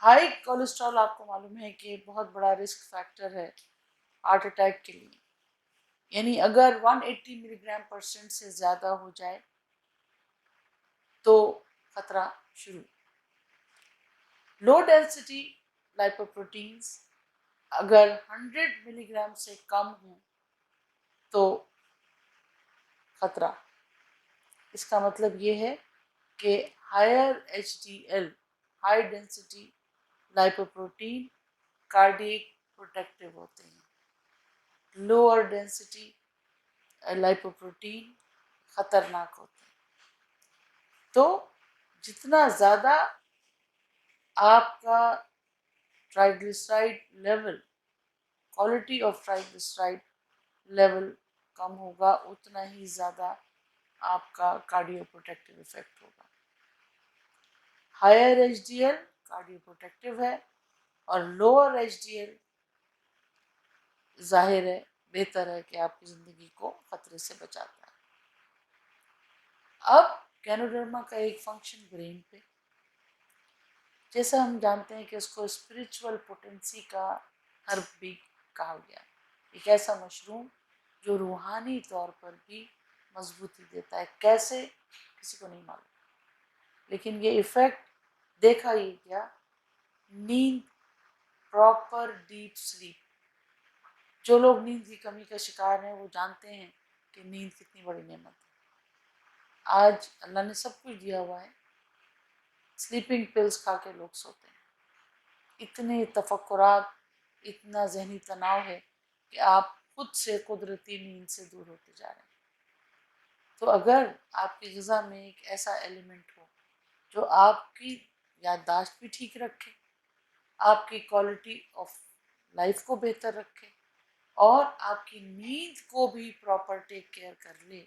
S1: ہائی کولیسٹرول آپ کو معلوم ہے کہ بہت بڑا رسک فیکٹر ہے ہارٹ اٹیک کے لیے، یعنی اگر 180 ملی گرام پرسنٹ سے زیادہ ہو جائے تو خطرہ شروع۔ لو ڈینسٹی لائپوپروٹینز اگر 100 ملی گرام سے کم ہوں تو خطرہ، اس کا مطلب یہ ہے کہ higher H D L high density lipoprotein cardiac protective ہوتے ہیں، لوور ڈینسٹی لائپوپروٹین خطرناک ہوتے ہیں۔ تو جتنا زیادہ آپ کا triglyceride level, quality of triglyceride level کم ہوگا اتنا ہی زیادہ آپ کا کارڈیو پروٹیکٹیو ایفیکٹ ہوگا۔ Higher H D L cardio protective ہے اور لوور ایچ ڈی ایل ظاہر ہے بہتر ہے کہ آپ کی زندگی کو خطرے سے بچاتا ہے۔ اب گینوڈرما کا ایک فنکشن برین پہ، جیسا ہم جانتے ہیں کہ اس کو اسپرچول پوٹینسی کا ہرب بھی کہا گیا، ایک ایسا مشروم جو روحانی طور پر بھی مضبوطی دیتا ہے، کیسے کسی کو نہیں معلوم، لیکن یہ ایفیکٹ دیکھا ہی گیا نیند، پراپر ڈیپ سلیپ، جو لوگ نیند کی کمی کا شکار ہیں وہ جانتے ہیں کہ نیند کتنی بڑی نعمت ہے. آج اللہ نے سب کچھ دیا ہوا ہے، سلیپنگ پلز کھا کے لوگ سوتے ہیں. اتنے تفکرات، اتنا ذہنی تناؤ ہے کہ آپ خود سے قدرتی نیند سے دور ہوتے جا رہے ہیں. تو اگر آپ کی غذا میں ایک ایسا ایلیمنٹ ہو جو آپ کی یادداشت بھی ٹھیک رکھے، آپ کی کوالٹی آف لائف کو بہتر رکھے اور آپ کی نیند کو بھی پراپر ٹیک کیئر کر لے،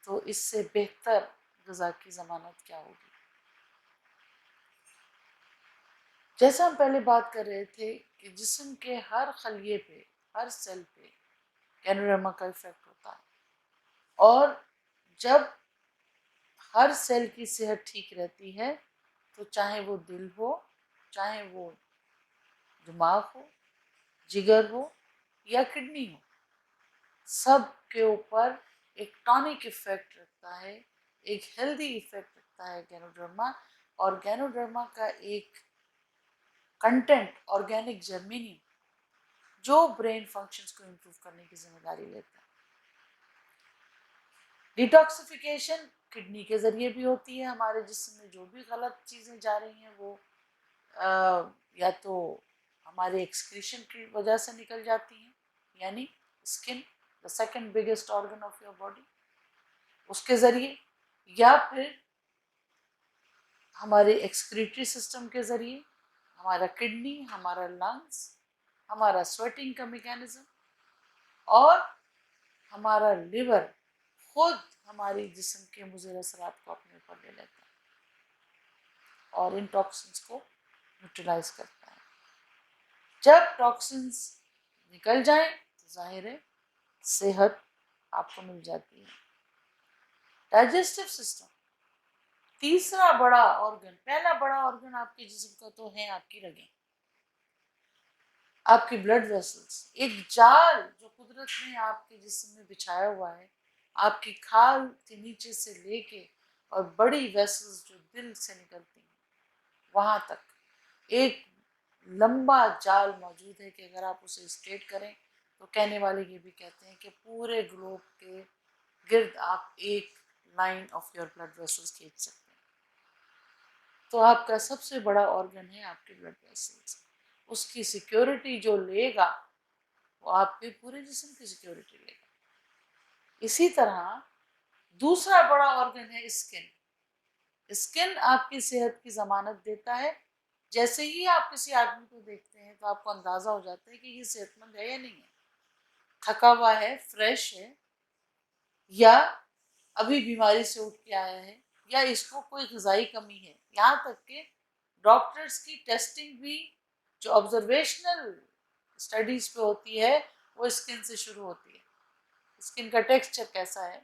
S1: تو اس سے بہتر غذا کی ضمانت کیا ہوگی. جیسا ہم پہلے بات کر رہے تھے کہ جسم کے ہر خلیے پہ، ہر سیل پہ گینورما کا افیکٹ ہوتا ہے، اور جب ہر سیل کی صحت ٹھیک رہتی ہے تو چاہے وہ دل ہو، چاہے وہ دماغ ہو، جگر ہو یا کڈنی ہو، سب کے اوپر ایک ٹانک ایفیکٹ رکھتا ہے، ایک ہیلدی ایفیکٹ رکھتا ہے گینوڈرما. اور گینوڈرما کا ایک کنٹینٹ آرگینک جرمینیم جو برین فنکشنز کو امپروو کرنے کی ذمہ داری لیتا ہے. ڈیٹاکسیفیکیشن کڈنی کے ذریعے بھی ہوتی ہے. ہمارے جسم میں جو بھی غلط چیزیں جا رہی ہیں وہ یا تو ہمارے ایکسکریشن کی وجہ سے نکل جاتی ہیں، یعنی skin the second biggest organ of your body, اس کے ذریعے، یا پھر ہمارے ایکسکریٹری سسٹم کے ذریعے، ہمارا کڈنی، ہمارا لنگس، ہمارا سویٹنگ کا میکینزم، اور ہمارا لیور خود ہماری جسم کے مضر اثرات کو اپنے اوپر لے لیتا ہے اور ان ٹاکسنس کو نیوٹرلائز کرتا ہے. جب ٹاکسنس نکل جائیں تو ظاہر ہے صحت آپ کو مل جاتی ہے. ڈائجسٹو سسٹم تیسرا بڑا آرگن. پہلا بڑا آرگن آپ کے جسم کا تو ہے آپ کی رگیں، آپ کی بلڈ ویسلز، ایک جال جو قدرت نے آپ کے جسم میں بچھایا ہوا ہے، آپ کی کھال کے نیچے سے لے کے اور بڑی ویسلز جو دل سے نکلتی ہیں وہاں تک ایک لمبا جال موجود ہے کہ اگر آپ اسے اسٹریٹ کریں تو کہنے والے یہ بھی کہتے ہیں کہ پورے گلوب کے گرد آپ ایک line of your blood vessels کھینچ سکتے ہیں. تو آپ کا سب سے بڑا آرگن ہے آپ کے بلڈ ویسلز. اس کی سیکیورٹی جو لے گا وہ آپ کے پورے جسم کی سیکیورٹی لے گا. اسی طرح دوسرا بڑا آرگن ہے اسکن. اسکن آپ کی صحت کی ضمانت دیتا ہے. جیسے ہی آپ کسی آدمی کو دیکھتے ہیں تو آپ کو اندازہ ہو جاتا ہے کہ یہ صحت مند ہے یا نہیں ہے، تھکا ہوا ہے، فریش ہے، یا ابھی بیماری سے اٹھ کے آیا ہے، یا اس کو کوئی غذائی کمی ہے. یہاں تک کہ ڈاکٹرز کی ٹیسٹنگ بھی جو آبزرویشنل اسٹڈیز پہ ہوتی ہے وہ اسکن سے شروع ہوتی ہے. اسکن کا ٹیکسچر کیسا ہے،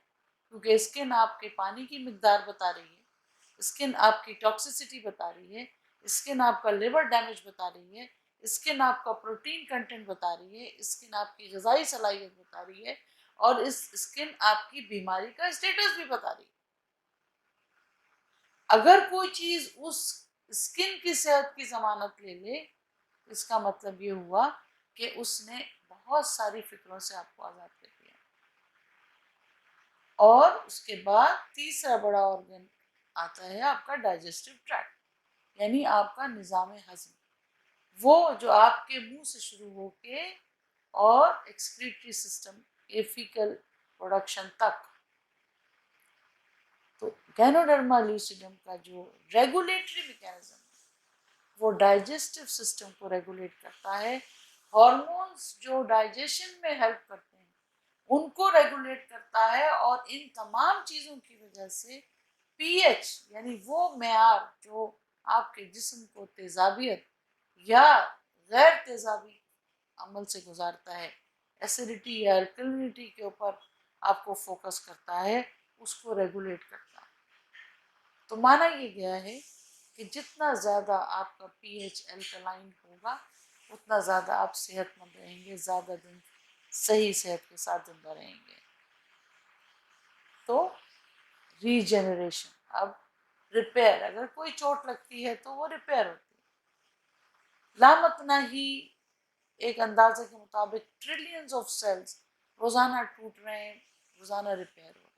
S1: کیونکہ اسکن آپ کے پانی کی مقدار بتا رہی ہے، اسکن آپ کی ٹاکسیسٹی بتا رہی ہے، اسکن آپ کا لیور ڈیمیج بتا رہی ہے، اسکن آپ کا پروٹین کنٹینٹ بتا رہی ہے، اسکن آپ کی غذائی صلاحیت بتا رہی ہے، اور اس اسکن آپ کی بیماری کا اسٹیٹس بھی بتا رہی ہے. اگر کوئی چیز اس اسکن کی صحت کی ضمانت لے لے اس کا مطلب یہ ہوا کہ اس نے بہت ساری فکروں سے آپ کو آزاد کر دیا. اور اس کے بعد تیسرا بڑا آرگن آتا ہے آپ کا ڈائجسٹو ٹریکٹ، یعنی آپ کا نظام ہضم، وہ جو آپ کے منہ سے شروع ہو کے اور ایکسکریٹری سسٹم کے فیکل پروڈکشن تک. تو گینوڈرما لوسیڈم کا جو ریگولیٹری میکینزم وہ ڈائجسٹو سسٹم کو ریگولیٹ کرتا ہے. ہارمونز جو ڈائجیشن میں ہیلپ کرتے ہیں ان کو ریگولیٹ کرتا ہے، اور ان تمام چیزوں کی وجہ سے پی ایچ یعنی وہ معیار جو آپ کے جسم کو تیزابیت یا غیر تیزابی عمل سے گزارتا ہے، ایسیڈیٹی یا الکلینٹی کے اوپر آپ کو فوکس کرتا ہے، اس کو ریگولیٹ کرتا ہے. تو مانا یہ گیا ہے کہ جتنا زیادہ آپ کا پی ایچ الکلائن ہوگا اتنا زیادہ آپ صحت مند رہیں گے، زیادہ دن صحیح صحت کے ساتھ زندہ رہیں گے. تو ریجنریشن، اب ریپیئر، اگر کوئی چوٹ لگتی ہے تو وہ ریپیئر ہوتی ہے. لامتناہی ایک اندازے کے مطابق ٹریلینز آف سیلز روزانہ ٹوٹ رہے ہیں، روزانہ ریپیئر ہو رہے ہیں.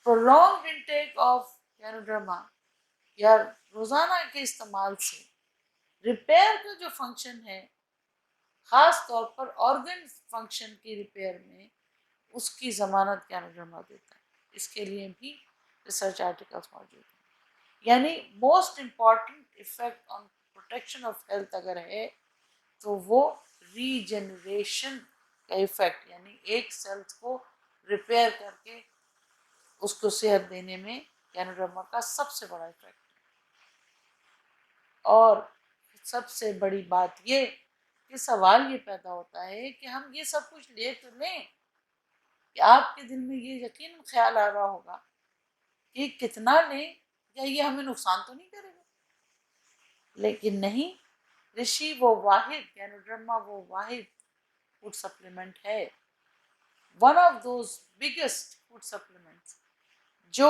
S1: prolonged intake of گینوڈرما یا روزانہ کے استعمال سے ریپیئر کا جو فنکشن ہے خاص طور پر آرگن فنکشن کی ریپیئر میں اس کی ضمانت گینوڈرما دیتا ہے. اس کے لیے بھی ریسرچ آرٹیکلس موجود ہیں. یعنی most important effect on protection of health اگر ہے تو وہ ریجنریشن کا افیکٹ، یعنی ایک سیلز کو ریپیئر کر کے اس کو صحت دینے میں گینوڈرما کا سب سے بڑا افیکٹ ہے. اور سب سے بڑی بات یہ کہ سوال یہ پیدا ہوتا ہے کہ ہم یہ سب کچھ لے تو لیں کہ آپ کے دل میں یہ یقین خیال آ رہا ہوگا کہ کتنا لیں یا یہ ہمیں نقصان تو نہیں کرے گا. لیکن نہیں، رشی وہ واحد گینوڈرما وہ واحد فوڈ سپلیمنٹ ہے، one of those biggest food supplements جو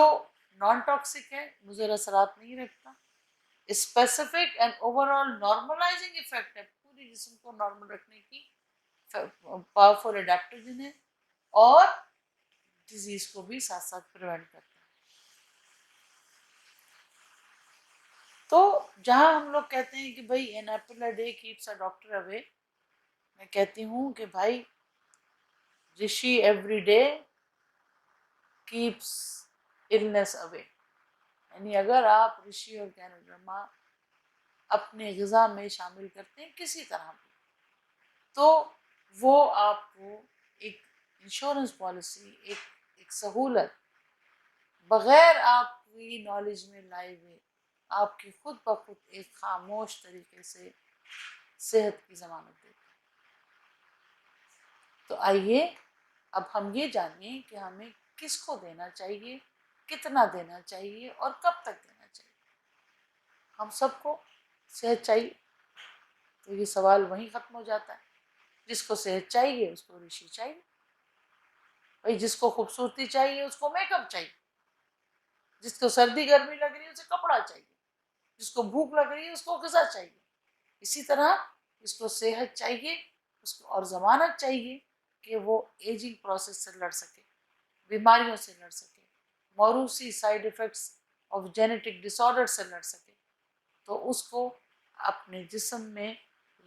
S1: نان ٹاکسک ہے، مضر اثرات نہیں رکھتا، specific and overall normalizing effect ہے، پوری جسم کو نارمل رکھنے کی پاورفل اڈیپٹوجن ہے، اور ڈیزیز کو بھی ساتھ ساتھ پریونٹ کرتا ہے. تو جہاں ہم لوگ کہتے ہیں کہ بھائی an apple a day keeps a doctor away, میں کہتی ہوں کہ بھائی rishi every day keeps illness away. یعنی اگر آپ رشی اور گینوڈرما اپنے غذا میں شامل کرتے ہیں کسی طرح بھی، تو وہ آپ کو ایک انشورنس پالیسی، ایک سہولت بغیر آپ کی نالج میں لائے ہوئے آپ کی خود بخود ایک خاموش طریقے سے صحت کی ضمانت دیتے ہیں. تو آئیے اب ہم یہ جانیں کہ ہمیں کس کو دینا چاہیے، کتنا دینا چاہیے اور کب تک دینا چاہیے. ہم سب کو صحت چاہیے، تو یہ سوال وہیں ختم ہو جاتا ہے. جس کو صحت چاہیے اس کو رشی چاہیے، بھائی جس کو خوبصورتی چاہیے اس کو میک اپ چاہیے، جس کو سردی گرمی لگ رہی ہے اسے کپڑا چاہیے، جس کو بھوک لگ رہی ہے اس کو غذا چاہیے. اسی طرح اس کو صحت چاہیے، اس کو اور ضمانت چاہیے کہ وہ ایجنگ پروسیس سے لڑ سکے، بیماریوں سے لڑ سکے، موروثی side effects of genetic disorder سے لڑ سکے. تو اس کو اپنے جسم میں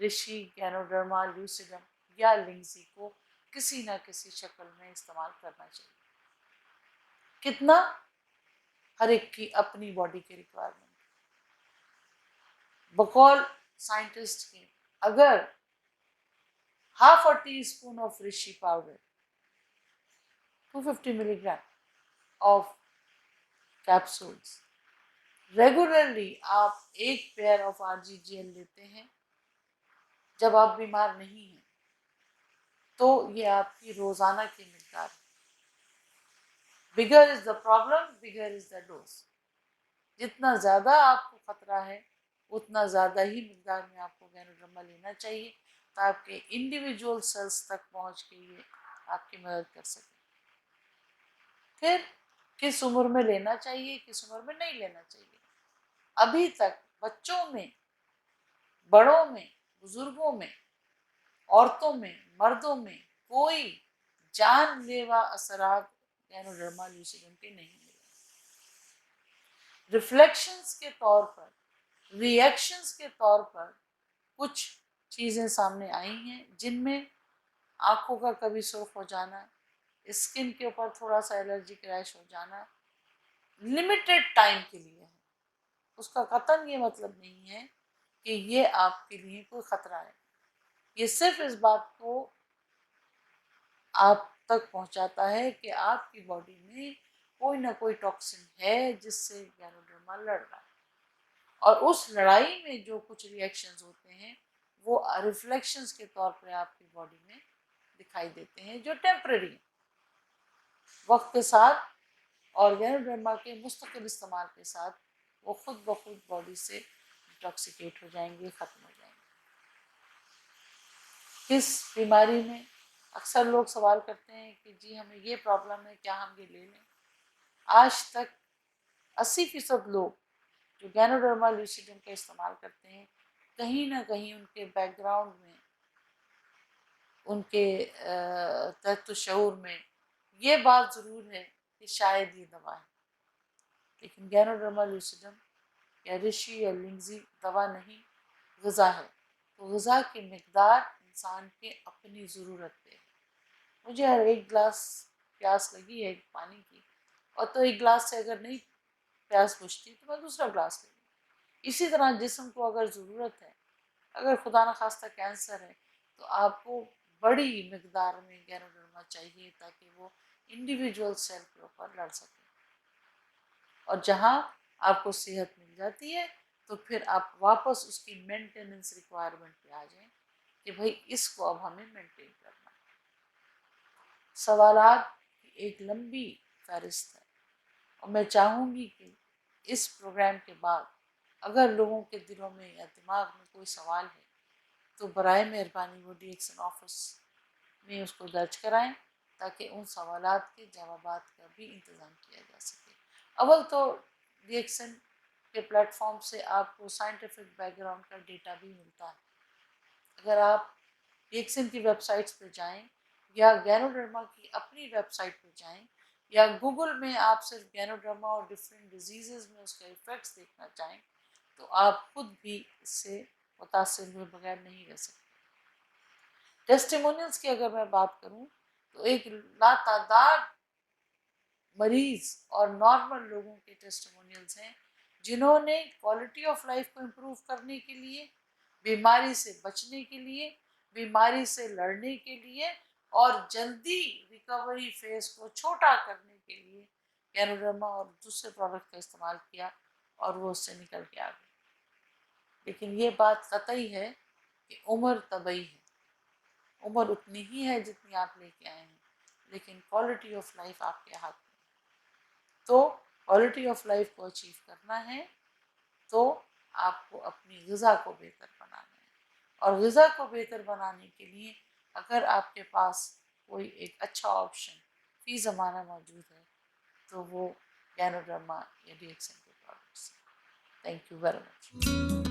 S1: رشی گینوڈرما لیوسیڈم یا لنگزی کو کسی نہ کسی شکل میں استعمال کرنا چاہیے. کتنا؟ ہر ایک کی اپنی باڈی کی ریکوائرمنٹ. بقول سائنٹسٹ کے اگر half a teaspoon of rishi powder, 250 milligram of capsules, regularly آپ ایک پیئر آف RGGL لیتے ہیں جب آپ بیمار نہیں ہیں، تو یہ آپ کی روزانہ کی مقدار ہے. Bigger is the problem, bigger is the dose. جتنا زیادہ آپ کو خطرہ ہے اتنا زیادہ ہی مقدار میں آپ کو گینوڈرما لینا چاہیے تاکہ انڈیویجول سیلز تک پہنچ کے یہ آپ کی مدد کر سکے. پھر کس عمر میں لینا چاہیے، کس عمر میں نہیں لینا چاہیے. ابھی تک بچوں میں، بڑوں میں، بزرگوں میں، عورتوں میں، مردوں میں کوئی جان لیوا اثرات گینوڈرما لیوسیڈم کے نہیں ملے. ریفلیکشنز کے طور پر، ری ایکشنز کے طور پر کچھ چیزیں سامنے آئی ہیں جن میں آنکھوں کا کبھی سرخ ہو جانا، اسکن کے اوپر تھوڑا سا الرجک ریش ہو جانا، لمیٹڈ ٹائم کے لیے ہے. اس کا قطعاً یہ مطلب نہیں ہے کہ یہ آپ کے لیے کوئی خطرہ ہے. یہ صرف اس بات کو آپ تک پہنچاتا ہے کہ آپ کی باڈی میں کوئی نہ کوئی ٹاکسن ہے جس سے گینوڈرما لڑ رہا ہے، اور اس لڑائی میں جو کچھ ری ایکشنز ہوتے ہیں وہ ریفلیکشنز کے طور پر آپ کی باڈی میں دکھائی دیتے ہیں جو ٹیمپرری ہیں. وقت کے ساتھ اور گینوڈرما کے مستقل استعمال کے ساتھ وہ خود بخود باڈی سے انٹاکسیکیٹ ہو جائیں گے، ختم ہو جائیں گے. کس بیماری میں؟ اکثر لوگ سوال کرتے ہیں کہ جی ہمیں یہ پرابلم ہے، کیا ہم یہ لے لیں؟ آج تک 80% لوگ جو گینوڈرما لیوسیڈم کا استعمال کرتے ہیں کہیں نہ کہیں ان کے بیک گراؤنڈ میں، ان کے تحت شعور میں یہ بات ضرور ہے کہ شاید یہ دوا ہے، لیکن گینوڈرما لوسیڈم یا رشی یا لنگزی دوا نہیں، غذا ہے۔ تو غذا کی مقدار انسان کے اپنی ضرورت پہ ہے۔ مجھے ہر ایک گلاس پیاس لگی ہے پانی کی، اور تو ایک گلاس سے اگر نہیں پیاس بجھتی تو میں دوسرا گلاس لے لوں۔ اسی طرح جسم کو اگر ضرورت ہے، اگر خدا نخواستہ کینسر ہے، تو آپ کو بڑی مقدار میں گینوڈرما چاہیے تاکہ وہ انڈیویجول سیل کے اوپر لڑ سکے، اور جہاں آپ کو صحت مل جاتی ہے تو پھر آپ واپس اس کی مینٹیننس ریکوائرمنٹ پہ آ جائیں کہ بھائی اس کو اب ہمیں مینٹین کرنا ہے۔ سوالات کی ایک لمبی فہرست ہے، اور میں چاہوں گی کہ اس پروگرام کے بعد اگر لوگوں کے دلوں میں یا دماغ میں کوئی سوال ہے تو برائے مہربانی وہ ڈی ایکسن آفس میں اس کو درج کرائیں تاکہ ان سوالات کے جوابات کا بھی انتظام کیا جا سکے۔ اول تو ڈی ایکسن کے پلیٹ فارم سے آپ کو سائنٹیفک بیک گراؤنڈ کا ڈیٹا بھی ملتا ہے۔ اگر آپ ڈی ایکسن کی ویب سائٹس پہ جائیں یا گینوڈرما کی اپنی ویب سائٹ پہ جائیں یا گوگل میں آپ صرف گینوڈرما اور ڈفرینٹ ڈیزیزز میں اس کے ایفیکٹس دیکھنا چاہیں تو آپ خود بھی اس سے متاثر ہوئے بغیر نہیں رہ سکتے۔ ٹیسٹیمونیلز کی اگر میں بات کروں تو ایک لاتعداد مریض اور نارمل لوگوں کے ٹیسٹیمونیلز ہیں جنہوں نے کوالٹی آف لائف کو امپروو کرنے کے لیے، بیماری سے بچنے کے لیے، بیماری سے لڑنے کے لیے اور جلدی ریکوری فیز کو چھوٹا کرنے کے لیے گینوڈرما اور دوسرے پروڈکٹ کا استعمال کیا اور وہ اس سے نکل کے آ گئے۔ لیکن یہ بات قطعی ہے کہ عمر طبعی ہے، عمر اتنی ہی ہے جتنی آپ لے کے آئے ہیں، لیکن کوالٹی آف لائف آپ کے ہاتھ میں ہے۔ تو کوالٹی آف لائف کو اچیو کرنا ہے تو آپ کو اپنی غذا کو بہتر بنانا ہے، اور غذا کو بہتر بنانے کے لیے اگر آپ کے پاس کوئی ایک اچھا آپشن فی زمانہ موجود ہے تو وہ گینوڈرما یا ڈی ایکسن کے پروڈکٹس ہیں۔ Thank you very much.